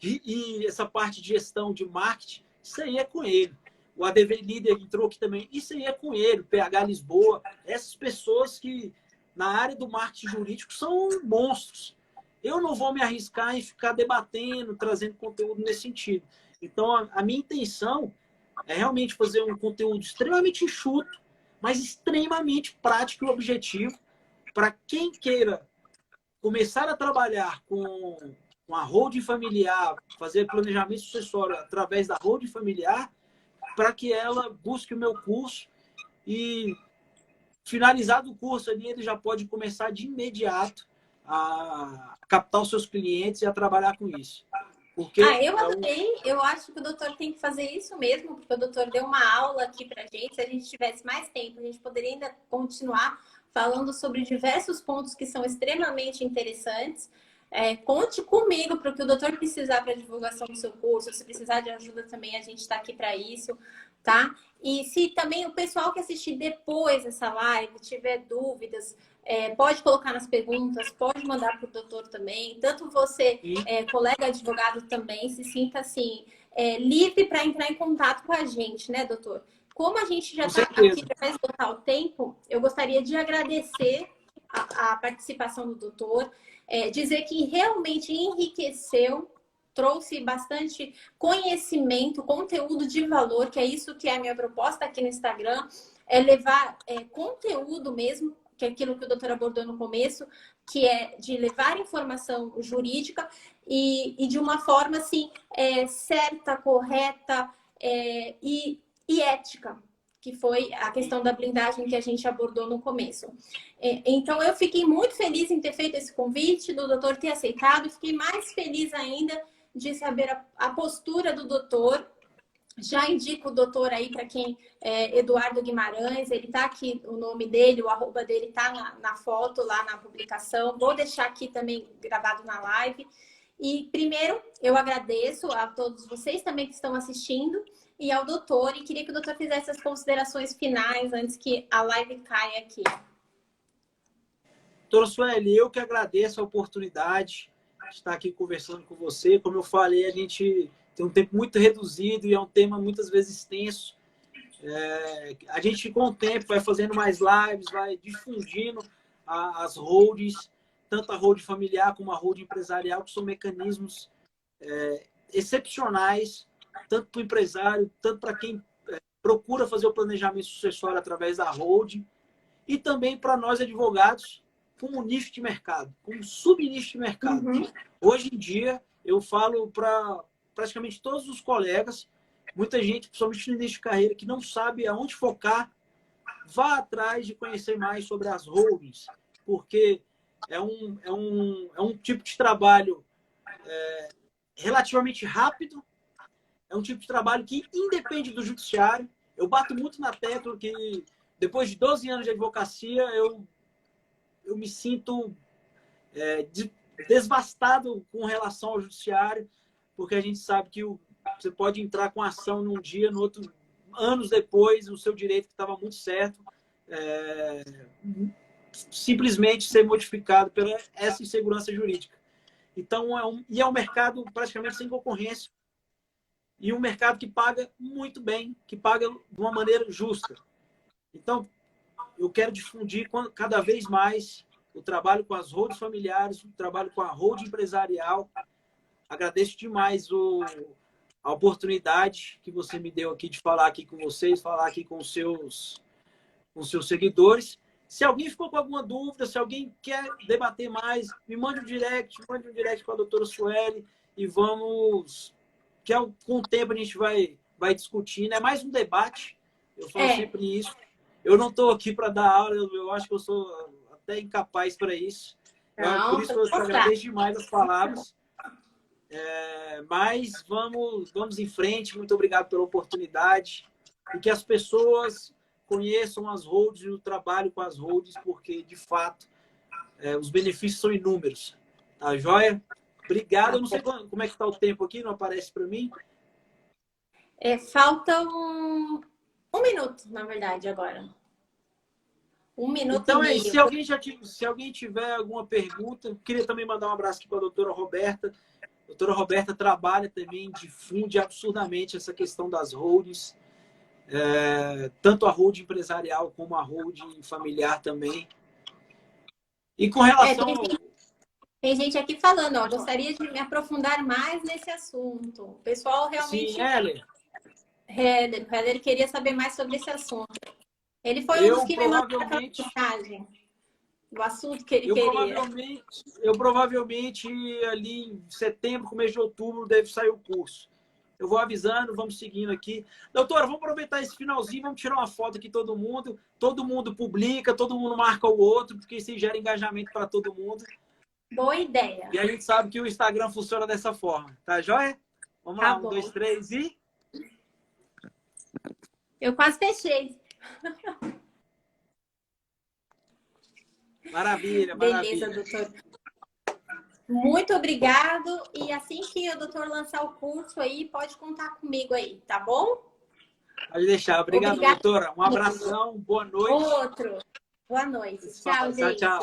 e essa parte de gestão de marketing, isso aí é com ele. O ADV Líder entrou aqui também, isso aí é com ele, o PH Lisboa, essas pessoas que na área do marketing jurídico são monstros. Eu não vou me arriscar em ficar debatendo, trazendo conteúdo nesse sentido. Então, a minha intenção é realmente fazer um conteúdo extremamente enxuto, mas extremamente prático e objetivo, para quem queira começar a trabalhar com a holding familiar, fazer planejamento sucessório através da holding familiar, para que ela busque o meu curso e, finalizado o curso ali, ele já pode começar de imediato a captar os seus clientes e a trabalhar com isso. Porque eu adorei. Eu acho que o doutor tem que fazer isso mesmo, porque o doutor deu uma aula aqui pra gente. Se a gente tivesse mais tempo, a gente poderia ainda continuar falando sobre diversos pontos que são extremamente interessantes. Conte comigo para o que o doutor precisar para a divulgação do seu curso. Se precisar de ajuda também, a gente está aqui para isso, tá? E se também o pessoal que assistir depois essa live tiver dúvidas, pode colocar nas perguntas, pode mandar para o doutor também. Tanto você, colega advogado também, se sinta assim, livre para entrar em contato com a gente, né, doutor? Como a gente já está aqui para esgotar o tempo, eu gostaria de agradecer a participação do doutor, dizer que realmente enriqueceu, trouxe bastante conhecimento, conteúdo de valor, que é isso que é a minha proposta aqui no Instagram, é levar conteúdo mesmo, que é aquilo que o doutor abordou no começo, que é de levar informação jurídica e de uma forma assim, certa, correta e ética, que foi a questão da blindagem que a gente abordou no começo. Então, eu fiquei muito feliz em ter feito esse convite, do doutor ter aceitado, e fiquei mais feliz ainda de saber a postura do doutor. Já indico o doutor aí para quem Eduardo Guimarães, ele está aqui, o nome dele, o arroba dele está na foto, lá na publicação. Vou deixar aqui também gravado na live. E primeiro, eu agradeço a todos vocês também que estão assistindo e ao doutor, e queria que o doutor fizesse as considerações finais antes que a live caia aqui. Doutora Sueli, eu que agradeço a oportunidade de estar aqui conversando com você. Como eu falei, a gente tem um tempo muito reduzido e é um tema muitas vezes extenso. A gente, com o tempo, vai fazendo mais lives, vai difundindo as holdings, tanto a holding familiar como a holding empresarial, que são mecanismos excepcionais, tanto para o empresário, tanto para quem procura fazer o planejamento sucessório através da holding, e também para nós advogados, como nicho de mercado, como subnicho de mercado. Uhum. Hoje em dia, eu falo para praticamente todos os colegas, muita gente, principalmente no início de carreira, que não sabe aonde focar, vá atrás de conhecer mais sobre as holdings, porque é um tipo de trabalho relativamente rápido, é um tipo de trabalho que independe do judiciário. Eu bato muito na tecla que, depois de 12 anos de advocacia, eu me sinto desvastado com relação ao judiciário, porque a gente sabe que você pode entrar com ação num dia, no outro, anos depois, o seu direito que estava muito certo, simplesmente ser modificado pela essa insegurança jurídica. Então, é um mercado praticamente sem concorrência, e um mercado que paga muito bem, que paga de uma maneira justa. Então, eu quero difundir cada vez mais o trabalho com as holdings familiares, o trabalho com a holding empresarial. Agradeço demais a oportunidade que você me deu aqui de falar aqui com vocês, falar aqui com os seus seguidores. Se alguém ficou com alguma dúvida, se alguém quer debater mais, me mande um direct com a doutora Sueli, e vamos... com o tempo a gente vai discutindo. É mais um debate, eu falo sempre isso. Eu não estou aqui para dar aula, eu acho que eu sou até incapaz para isso. Por isso eu agradeço demais as palavras. Mas vamos em frente. Muito obrigado pela oportunidade. E que as pessoas conheçam as holdings e o trabalho com as holdings, porque, de fato, os benefícios são inúmeros. Tá joia? Obrigado. Eu não sei como é que está o tempo aqui, não aparece para mim. Falta um minuto, na verdade, agora. 1 minuto então, e meio. Se alguém tiver alguma pergunta, queria também mandar um abraço aqui para a doutora Roberta. A doutora Roberta trabalha também, difunde absurdamente essa questão das holdings, tanto a holding empresarial como a holding familiar também. E com relação... Tem gente aqui falando, gostaria de me aprofundar mais nesse assunto. O pessoal realmente... Sim, Heller. Heller queria saber mais sobre esse assunto. Ele foi um dos que me mandou a mensagem. O assunto que ele queria. Eu provavelmente, ali em setembro, começo de outubro, deve sair o curso. Eu vou avisando, vamos seguindo aqui. Doutora, vamos aproveitar esse finalzinho, vamos tirar uma foto aqui todo mundo publica, todo mundo marca o outro, porque isso gera engajamento para todo mundo. Boa ideia. E a gente sabe que o Instagram funciona dessa forma. Tá joia? Vamos lá, 1, 2, 3 e... Eu quase fechei. Maravilha, beleza, doutor. Muito obrigado. E assim que o doutor lançar o curso aí, pode contar comigo aí, tá bom? Pode deixar. Obrigado, doutora. Um abração, boa noite. Outro. Boa noite. Tchau, gente. Tchau.